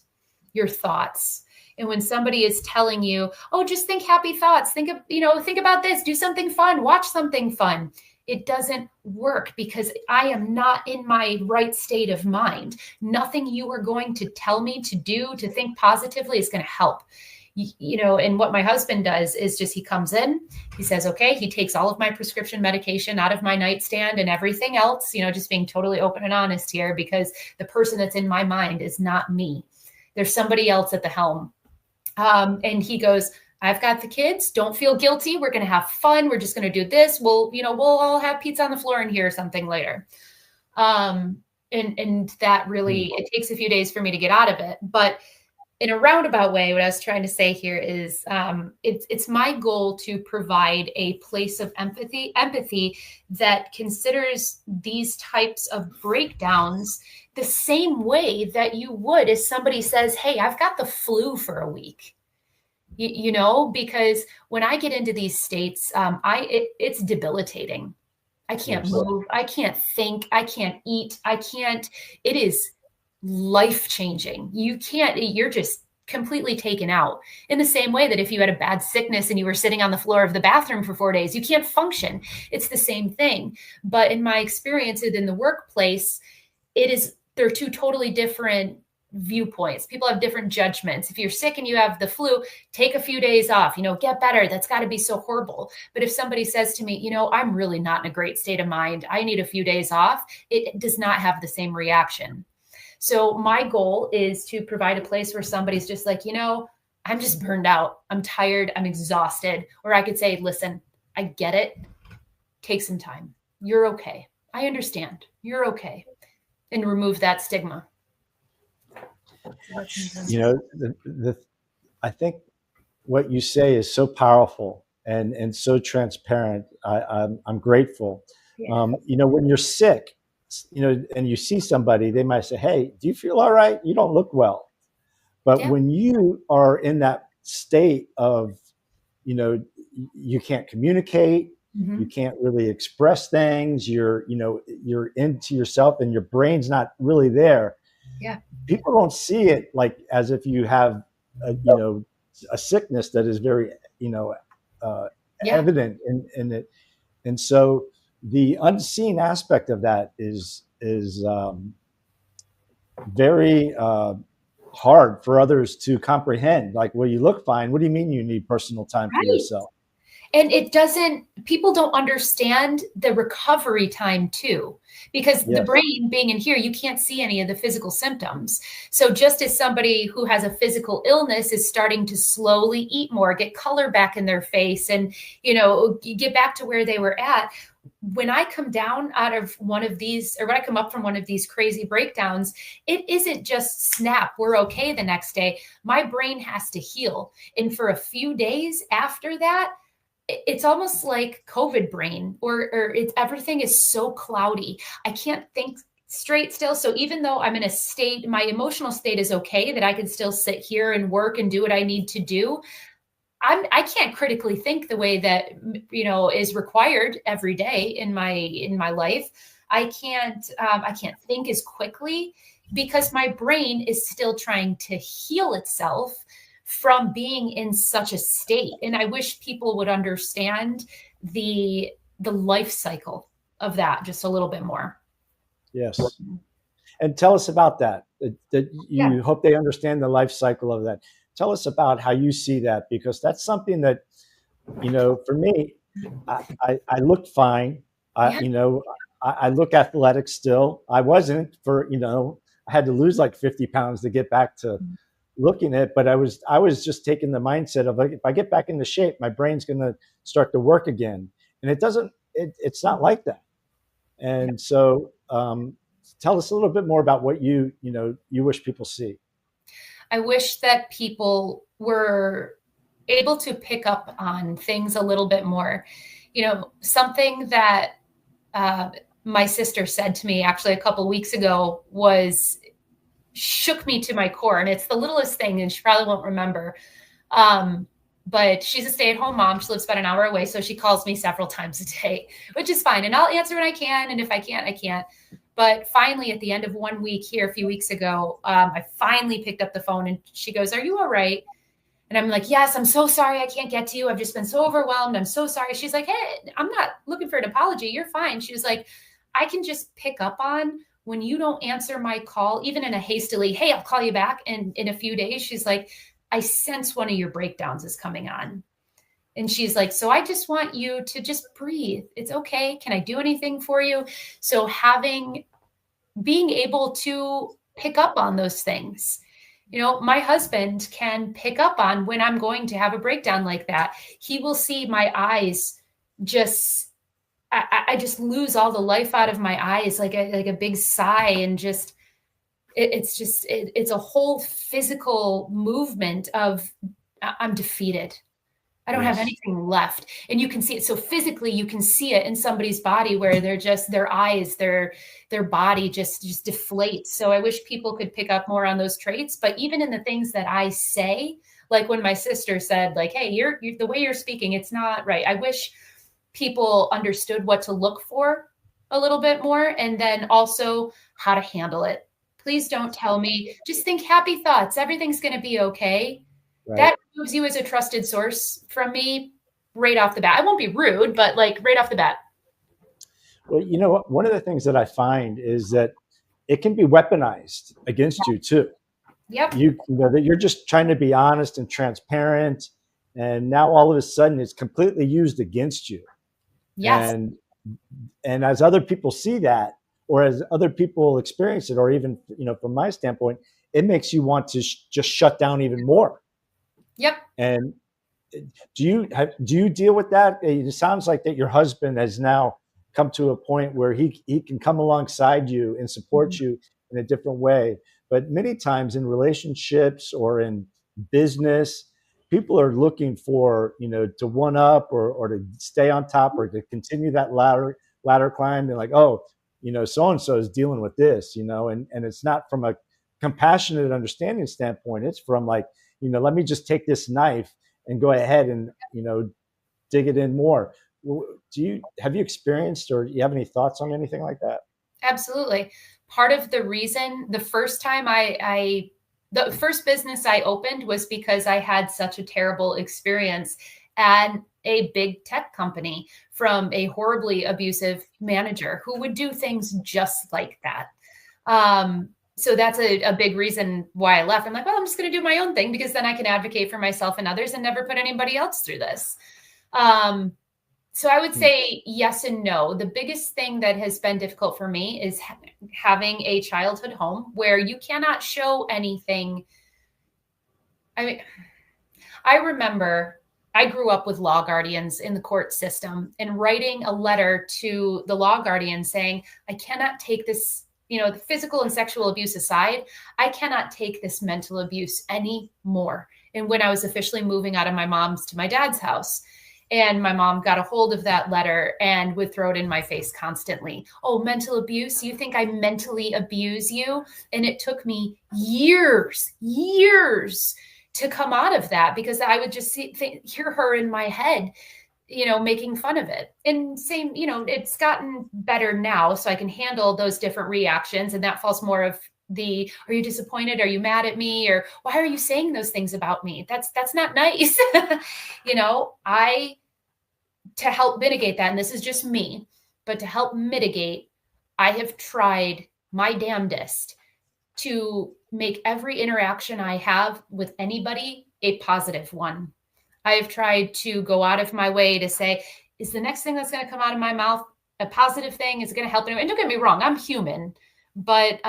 your thoughts. And when somebody is telling you, oh, just think happy thoughts, think about this, do something fun, watch something fun. It doesn't work because I am not in my right state of mind. Nothing you are going to tell me to do, to think positively is going to help. You know, and what my husband does is just, he comes in, he says, okay, he takes all of my prescription medication out of my nightstand and everything else, you know, just being totally open and honest here, because the person that's in my mind is not me. There's somebody else at the helm. And he goes, I've got the kids. Don't feel guilty. We're going to have fun. We're just going to do this. We'll all have pizza on the floor in here or something later. And that really, it takes a few days for me to get out of it. But in a roundabout way, what I was trying to say here is it's my goal to provide a place of empathy that considers these types of breakdowns the same way that you would if somebody says, hey, I've got the flu for a week, you know, because when I get into these states, it's debilitating. I can't move. I can't think. I can't eat. It is life-changing. You're just completely taken out, in the same way that if you had a bad sickness and you were sitting on the floor of the bathroom for 4 days, you can't function. It's the same thing. But in my experience in the workplace, they're two totally different viewpoints. People have different judgments. If you're sick and you have the flu, take a few days off, get better. That's got to be so horrible. But if somebody says to me, I'm really not in a great state of mind, I need a few days off, it does not have the same reaction. So my goal is to provide a place where somebody's just like, I'm just burned out. I'm tired. I'm exhausted. Or I could say, listen, I get it. Take some time. You're okay. I understand. You're okay. And remove that stigma. I think what you say is so powerful and so transparent. I'm grateful. Yeah. When you're sick, and you see somebody, they might say, hey, do you feel all right? You don't look well. But Yeah. when you are in that state of, you know, you can't communicate, you Mhm. can't really express things, you're into yourself and your brain's not really there. Yeah. People don't see it like as if you have a sickness that is very, you know, uh, Yeah. evident in it. And so the unseen aspect of that is very hard for others to comprehend. Like, well, you look fine. What do you mean you need personal time for Right. yourself? And people don't understand the recovery time too, because the Yes. brain being in here, you can't see any of the physical symptoms. So just as somebody who has a physical illness is starting to slowly eat more, get color back in their face, and, get back to where they were at, when I come down out of one of these, or when I come up from one of these crazy breakdowns, it isn't just snap, we're okay the next day. My brain has to heal. And for a few days after that, it's almost like COVID brain, or it's, everything is so cloudy. I can't think straight still. So even though I'm in a state, my emotional state is okay, that I can still sit here and work and do what I need to do. I can't critically think the way that, is required every day in my life. I can't think as quickly because my brain is still trying to heal itself from being in such a state. And I wish people would understand the life cycle of that just a little bit more. Yes. And tell us about that. That Yeah. you hope they understand the life cycle of that. Tell us about how you see that, because that's something that, for me, I look fine. Yeah. I look athletic still. I wasn't I had to lose like 50 pounds to get back to looking at it, but I was just taking the mindset of, like, if I get back into shape, my brain's going to start to work again. And it's not like that. And so, tell us a little bit more about what you wish people see. I wish that people were able to pick up on things a little bit more. Something that uh, my sister said to me actually a couple weeks ago was shook me to my core. And it's the littlest thing, and she probably won't remember. Um, but she's a stay-at-home mom. She lives about an hour away. So she calls me several times a day, which is fine. And I'll answer when I can. And if I can't, I can't. But finally, at the end of one week here, a few weeks ago, I finally picked up the phone and she goes, "Are you all right?" And I'm like, "Yes, I'm so sorry I can't get to you. I've just been so overwhelmed. I'm so sorry." She's like, "Hey, I'm not looking for an apology. You're fine." She was like, "I can just pick up on when you don't answer my call, even in a hastily, 'Hey, I'll call you back in a few days.'" She's like, "I sense one of your breakdowns is coming on." And she's like, "So I just want you to just breathe. It's okay. Can I do anything for you?" So being able to pick up on those things. My husband can pick up on when I'm going to have a breakdown like that. He will see my eyes just, I just lose all the life out of my eyes, like a big sigh, and just, it's a whole physical movement of, I'm defeated. I don't have Yes. anything left. And you can see it. So physically you can see it in somebody's body where they're just, their eyes, their body just deflates. So I wish people could pick up more on those traits, but even in the things that I say, like when my sister said, like, "Hey, you're the way you're speaking, it's not right." I wish people understood what to look for a little bit more, and then also how to handle it. Please don't tell me, "Just think happy thoughts. Everything's going to be okay." Right. That moves you as a trusted source from me right off the bat. I won't be rude, but like right off the bat. Well, you know what? One of the things that I find is that it can be weaponized against you too. Yep. That you're just trying to be honest and transparent, and now all of a sudden it's completely used against you. Yes. And as other people see that, or as other people experience it, or even from my standpoint, it makes you want to just shut down even more. Yep. And do you deal with that? It sounds like that your husband has now come to a point where he can come alongside you and support you in a different way. But many times in relationships or in business, people are looking for to one up, or to stay on top, or to continue that ladder climb. They're like, "Oh, so and so is dealing with this," and it's not from a compassionate understanding standpoint. It's from like, let me just take this knife and go ahead and, dig it in more. Have you experienced, or do you have any thoughts on anything like that? Absolutely. Part of the reason, the first time the first business I opened was because I had such a terrible experience at a big tech company from a horribly abusive manager who would do things just like that. So that's a big reason why I left. I'm like, well, I'm just going to do my own thing, because then I can advocate for myself and others and never put anybody else through this. So I would say yes and no. The biggest thing that has been difficult for me is having a childhood home where you cannot show anything. I mean, I remember I grew up with law guardians in the court system, and writing a letter to the law guardian saying, I cannot take this, the physical and sexual abuse aside, I cannot take this mental abuse anymore. And when I was officially moving out of my mom's to my dad's house, and my mom got a hold of that letter and would throw it in my face constantly. Oh, mental abuse? You think I mentally abuse you? And it took me years to come out of that, because I would just hear her in my head, making fun of it. And same, it's gotten better now, so I can handle those different reactions. And that falls more of are you disappointed? Are you mad at me? Or why are you saying those things about me? That's not nice. To help mitigate that, and this is just me, but to help mitigate, I have tried my damnedest to make every interaction I have with anybody a positive one. I have tried to go out of my way to say, is the next thing that's going to come out of my mouth a positive thing? Is it going to help anyone? And don't get me wrong, I'm human, but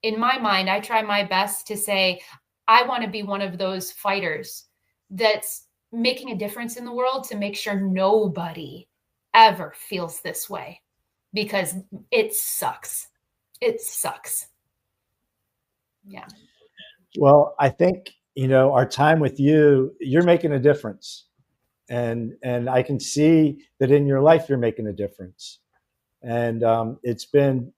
in my mind, I try my best to say, I want to be one of those fighters that's making a difference in the world to make sure nobody ever feels this way, because it sucks. It sucks. Yeah. Well, I think, our time with you're making a difference. And I can see that in your life, you're making a difference. And it's been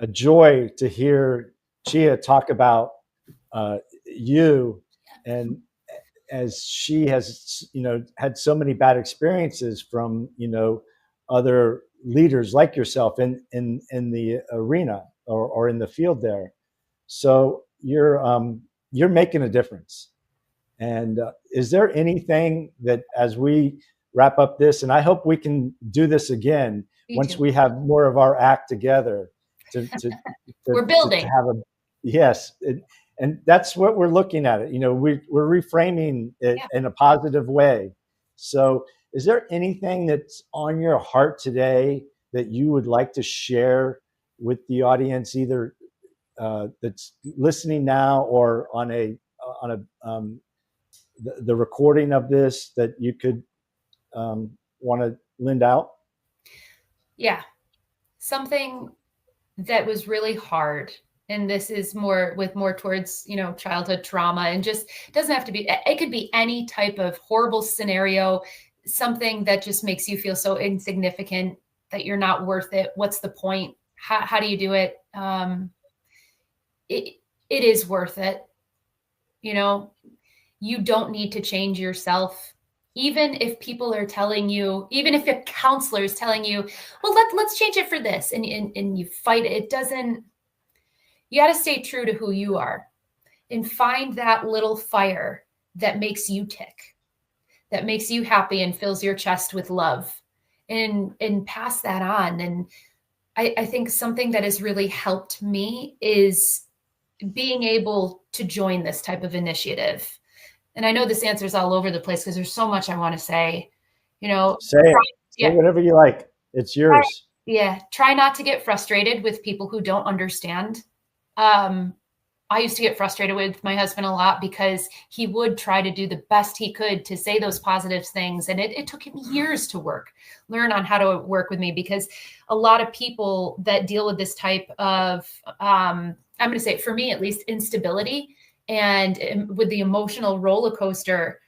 a joy to hear Chia talk about you, and as she has, had so many bad experiences from, other leaders like yourself in the arena or in the field there. So you're making a difference. And is there anything that, as we wrap up this, and I hope we can do this again once we have more of our act together, we're building. To have yes. And that's what we're looking at it. We're reframing it in a positive way. So is there anything that's on your heart today that you would like to share with the audience, either that's listening now or on the recording of this, that you could want to lend out? Yeah. Something that was really hard, and this is more towards, childhood trauma, and just doesn't have to be, it could be any type of horrible scenario, something that just makes you feel so insignificant that you're not worth it. What's the point? How do you do it? It is worth it. You don't need to change yourself. Even if people are telling you, even if a counselor is telling you, well, let's change it for this, and you fight it, it doesn't. You got to stay true to who you are and find that little fire that makes you tick, that makes you happy and fills your chest with love, and pass that on. And I think something that has really helped me is being able to join this type of initiative. And I know this answer is all over the place because there's so much I want to say, Say it. Say whatever you like. It's yours. Try not to get frustrated with people who don't understand. I used to get frustrated with my husband a lot because he would try to do the best he could to say those positive things. And it took him years to learn on how to work with me, because a lot of people that deal with this type of, I'm going to say, for me at least, instability, and with the emotional roller coaster,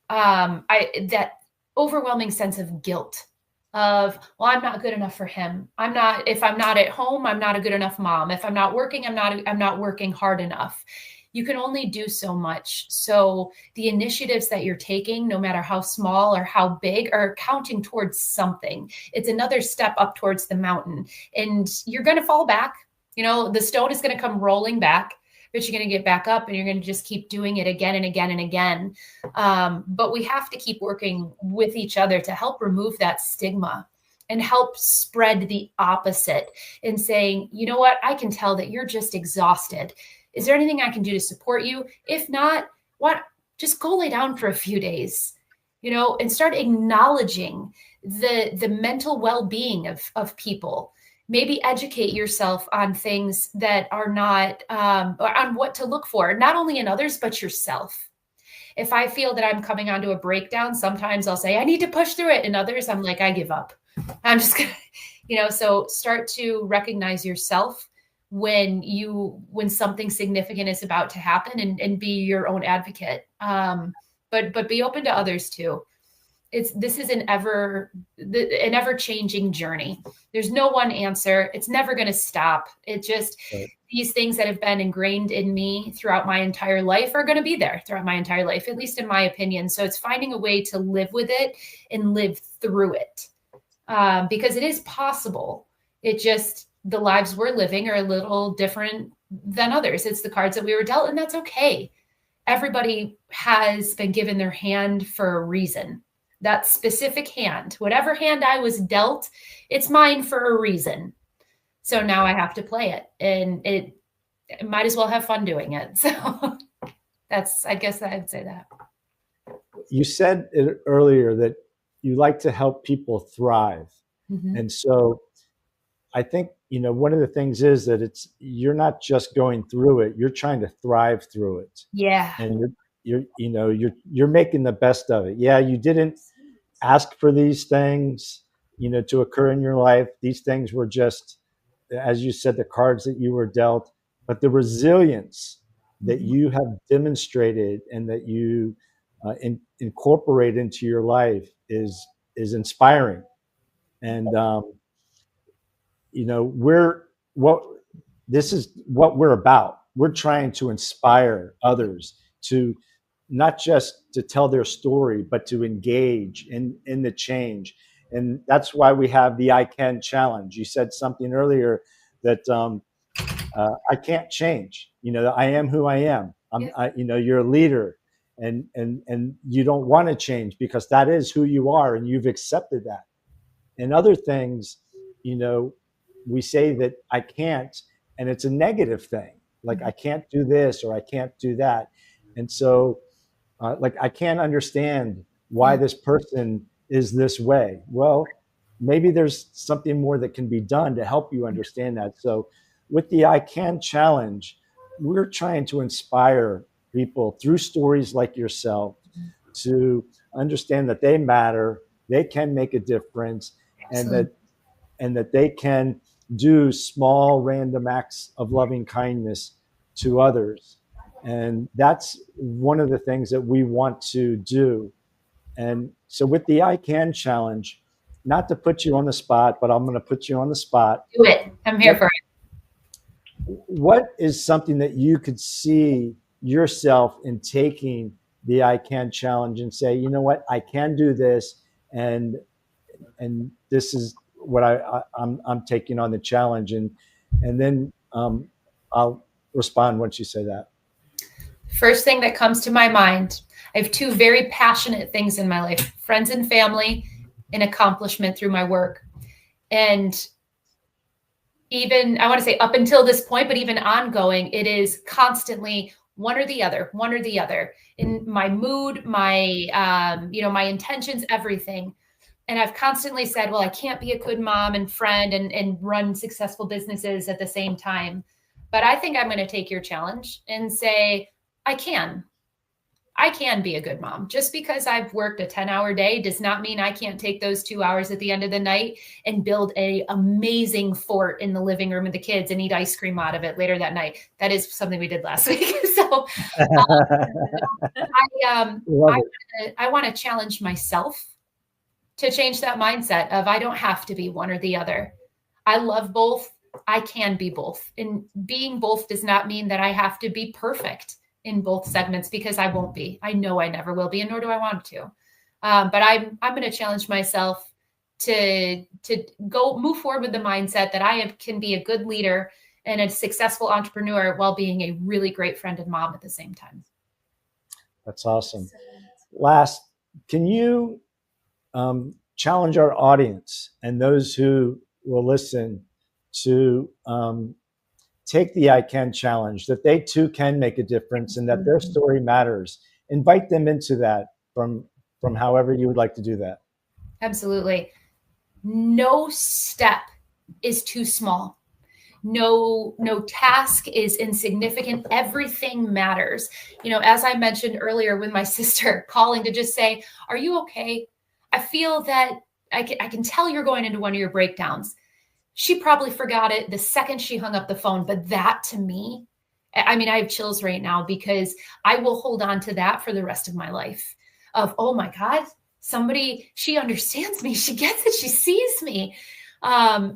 that overwhelming sense of guilt of, well, I'm not good enough for him. If I'm not at home, I'm not a good enough mom. If I'm not working, I'm not working hard enough. You can only do so much. So the initiatives that you're taking, no matter how small or how big, are counting towards something. It's another step up towards the mountain, and you're going to fall back. The stone is going to come rolling back, but you're going to get back up, and you're going to just keep doing it again and again and again. But we have to keep working with each other to help remove that stigma and help spread the opposite, and saying, you know what, I can tell that you're just exhausted. Is there anything I can do to support you? If not, just go lay down for a few days, and start acknowledging the mental well-being of people. Maybe educate yourself on things that are not, on what to look for, not only in others, but yourself. If I feel that I'm coming onto a breakdown, sometimes I'll say, I need to push through it. And others, I'm like, I give up. I'm just going to, so start to recognize yourself when something significant is about to happen, and be your own advocate. But be open to others too. This is an ever changing journey. There's no one answer. It's never going to stop. It just, right. These things that have been ingrained in me throughout my entire life are going to be there throughout my entire life, at least in my opinion. So it's finding a way to live with it and live through it, because it is possible. It just, the lives we're living are a little different than others. It's the cards that we were dealt, and that's okay. Everybody has been given their hand for a reason. That specific hand, whatever hand I was dealt, it's mine for a reason. So now I have to play it, and it might as well have fun doing it. So I guess I'd say that. You said it earlier that you like to help people thrive. Mm-hmm. And so I think, one of the things is that you're not just going through it, you're trying to thrive through it. Yeah. And you're making the best of it. Yeah. You didn't ask for these things, to occur in your life. These things were just, as you said, the cards that you were dealt, but the resilience that you have demonstrated and that you incorporate into your life is inspiring. And, this is what we're about. We're trying to inspire others to not just to tell their story, but to engage in the change. And that's why we have the I Can Challenge. You said something earlier that I can't change. I am who I am. You're a leader, and you don't want to change because that is who you are, and you've accepted that. And other things, we say that I can't, and it's a negative thing. Like, I can't do this or I can't do that. And so, I can't understand why this person is this way. Well, maybe there's something more that can be done to help you understand that. So with the I Can Challenge, we're trying to inspire people through stories like yourself to understand that they matter, they can make a difference, and that they can do small random acts of loving kindness to others. And that's one of the things that we want to do. And so with the I Can Challenge, not to put you on the spot, but I'm going to put you on the spot. Do it. I'm here for it. What is something that you could see yourself in taking the I Can Challenge and say, you know what, I can do this, and this is what I'm taking on the challenge, and then I'll respond once you say that. First thing that comes to my mind, I have two very passionate things in my life: friends and family, and accomplishment through my work. And even, I want to say up until this point, but even ongoing, it is constantly one or the other, in my mood, my, my intentions, everything. And I've constantly said, well, I can't be a good mom and friend and run successful businesses at the same time. But I think I'm going to take your challenge and say, I can be a good mom. Just because I've worked a 10-hour day does not mean I can't take those 2 hours at the end of the night and build an amazing fort in the living room with the kids and eat ice cream out of it later that night. That is something we did last week. So I want to challenge myself to change that mindset of I don't have to be one or the other. I love both. I can be both. And being both does not mean that I have to be perfect in both segments, because I won't be. I know I never will be, and nor do I want to. But I'm going to challenge myself to go move forward with the mindset that can be a good leader and a successful entrepreneur while being a really great friend and mom at the same time. That's awesome. Last, can you challenge our audience and those who will listen to take the I Can challenge, that they too can make a difference and that their story matters? Invite them into that from however you would like to do that. Absolutely. No step is too small. No task is insignificant. Everything matters. As I mentioned earlier with my sister calling to just say, are you okay? I feel that I can tell you're going into one of your breakdowns. She probably forgot it the second she hung up the phone. But that, to me, I mean, I have chills right now, because I will hold on to that for the rest of my life of, oh my God, she understands me. She gets it. She sees me.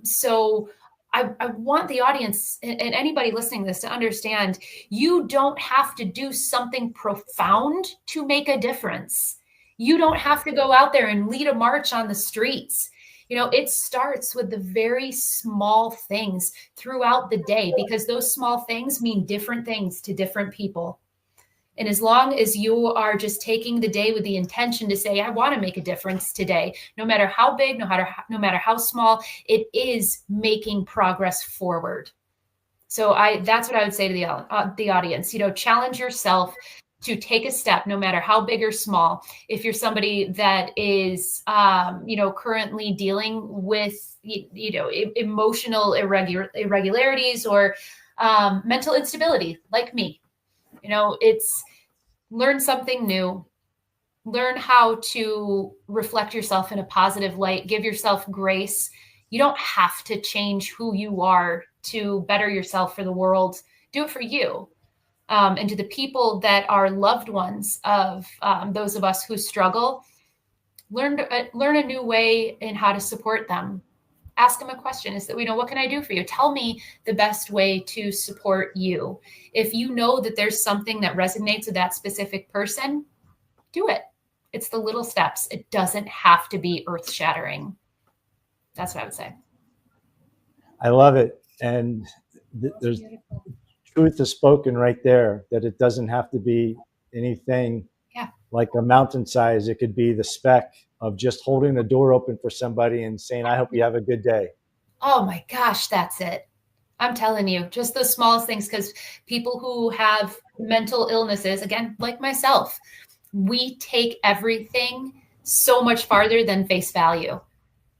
So I want the audience and anybody listening to this to understand, you don't have to do something profound to make a difference. You don't have to go out there and lead a march on the streets. It starts with the very small things throughout the day, because those small things mean different things to different people. And as long as you are just taking the day with the intention to say, I want to make a difference today, no matter how big, no matter how small, it is making progress forward. So that's what I would say to the audience. Challenge yourself to take a step, no matter how big or small. If you're somebody that is, currently dealing with, emotional irregularities or mental instability, like me, it's learn something new, learn how to reflect yourself in a positive light, give yourself grace. You don't have to change who you are to better yourself for the world. Do it for you. And to the people that are loved ones of those of us who struggle, learn a new way in how to support them. Ask them a question. Is that, what can I do for you? Tell me the best way to support you. If you know that there's something that resonates with that specific person, do it. It's the little steps. It doesn't have to be earth shattering. That's what I would say. I love it. And there's truth is spoken right there, that it doesn't have to be anything like a mountain size. It could be the speck of just holding the door open for somebody and saying, I hope you have a good day. Oh my gosh, that's it. I'm telling you, just the smallest things, because people who have mental illnesses, again, like myself, we take everything so much farther than face value.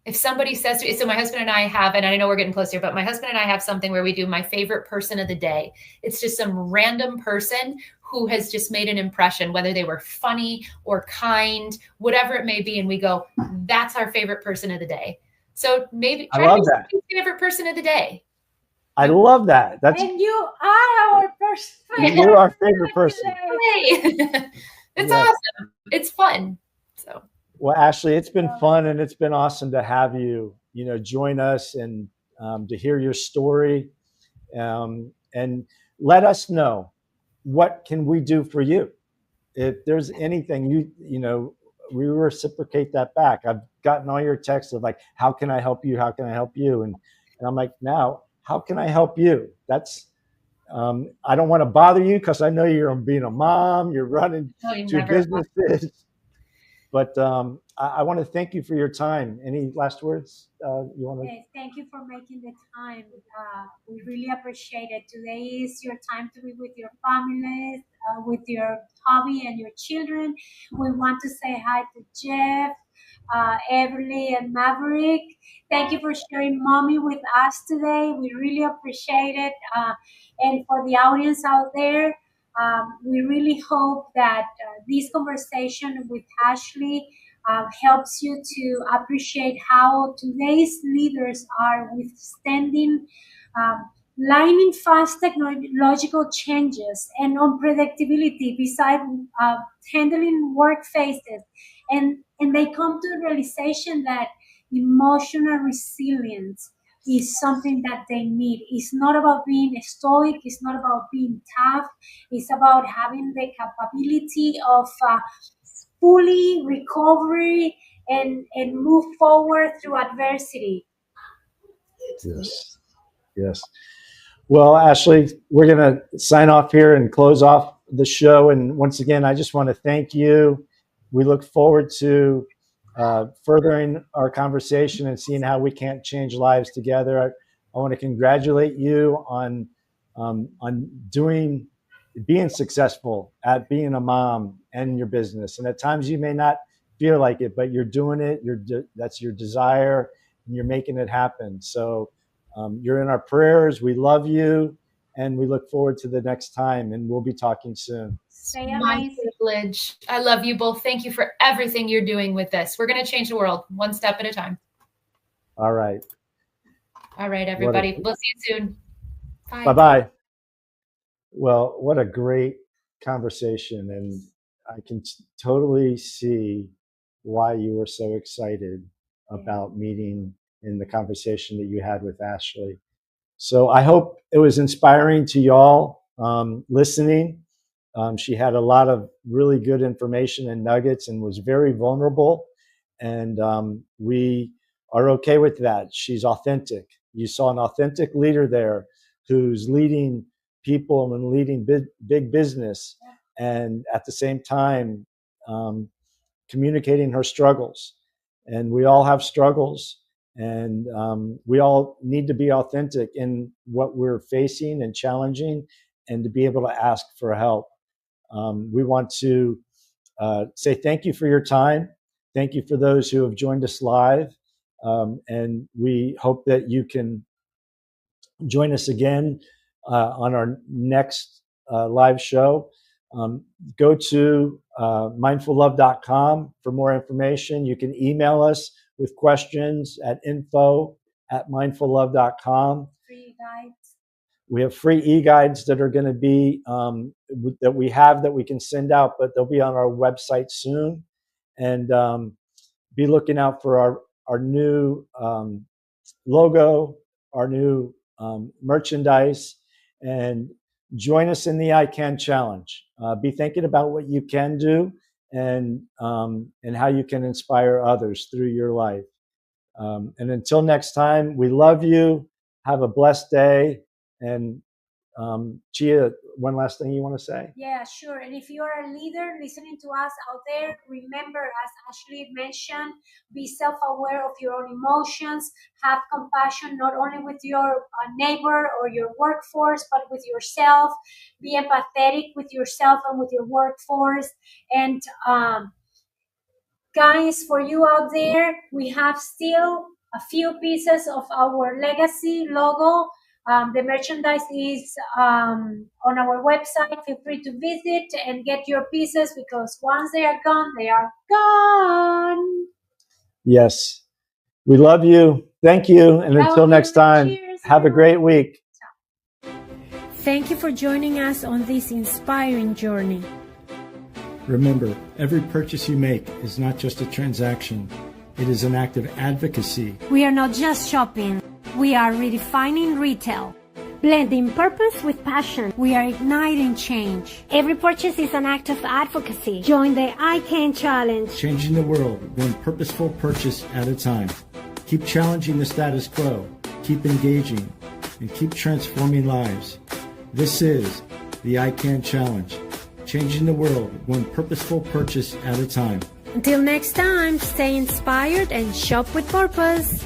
If somebody says to me, so my husband and I have, and I know we're getting close here, but my husband and I have something where we do my favorite person of the day. It's just some random person who has just made an impression, whether they were funny or kind, whatever it may be. And we go, that's our favorite person of the day. So maybe try to be your favorite person of the day. I love that. And you are our person. You're our favorite person. It's awesome. It's fun. So. Well, Ashley, it's been fun, and it's been awesome to have you, join us and to hear your story, and let us know, what can we do for you? If there's anything we reciprocate that back. I've gotten all your texts of like, how can I help you? How can I help you? And I'm like, now, how can I help you? That's, I don't want to bother you, because I know you're being a mom, you're running two businesses. But I want to thank you for your time. Any last words you want to? Okay, thank you for making the time. We really appreciate it. Today is your time to be with your families, with your hobby and your children. We want to say hi to Jeff, Everly, and Maverick. Thank you for sharing mommy with us today. We really appreciate it. And for the audience out there, we really hope that this conversation with Ashley helps you to appreciate how today's leaders are withstanding lightning fast technological changes and unpredictability, besides handling work phases and they come to the realization that emotional resilience is something that they need. It's not about being stoic, it's not about being tough, it's about having the capability of fully recovery and move forward through adversity. Yes. Yes. Well, Ashley, we're going to sign off here and close off the show. And once again, I just want to thank you. We look forward to furthering our conversation and seeing how we can change lives together. I want to congratulate you on being successful at being a mom and your business. And at times you may not feel like it, but you're doing it. That's your desire, and you're making it happen. So you're in our prayers. We love you, and we look forward to the next time. And we'll be talking soon. Stay My amazing. privilege. I love you both. Thank you for everything you're doing with this. We're going to change the world one step at a time. All right. All right, everybody. We'll see you soon. Bye. Bye-bye. Well, what a great conversation. And I can totally see why you were so excited about meeting in the conversation that you had with Ashley. So I hope it was inspiring to y'all listening. She had a lot of really good information and nuggets and was very vulnerable. And we are okay with that. She's authentic. You saw an authentic leader there who's leading people and leading big business. And at the same time, communicating her struggles. And we all have struggles. And we all need to be authentic in what we're facing and challenging, and to be able to ask for help. We want to say thank you for your time. Thank you for those who have joined us live. And we hope that you can join us again on our next live show. Go to mindfullove.com for more information. You can email us with questions at info@mindfullove.com. Free guides. We have free e-guides that are going to be that we have that we can send out, but they'll be on our website soon. And be looking out for our new logo, our new merchandise, and join us in the I Can Challenge. Be thinking about what you can do and how you can inspire others through your life. And until next time, we love you. Have a blessed day. And Chia, one last thing you want to say? Yeah, sure. And if you're a leader listening to us out there, remember, as Ashley mentioned, be self-aware of your own emotions. Have compassion not only with your neighbor or your workforce, but with yourself. Be empathetic with yourself and with your workforce. And guys, for you out there, we have still a few pieces of our legacy logo. The merchandise is on our website. Feel free to visit and get your pieces, because once they are gone, they are gone. Yes. We love you. Thank you. And until next time, cheers, have a great week. Thank you for joining us on this inspiring journey. Remember, every purchase you make is not just a transaction. It is an act of advocacy. We are not just shopping. We are redefining retail. Blending purpose with passion. We are igniting change. Every purchase is an act of advocacy. Join the I Can Challenge. Changing the world, one purposeful purchase at a time. Keep challenging the status quo. Keep engaging. And keep transforming lives. This is the I Can Challenge. Changing the world, one purposeful purchase at a time. Until next time, stay inspired and shop with purpose.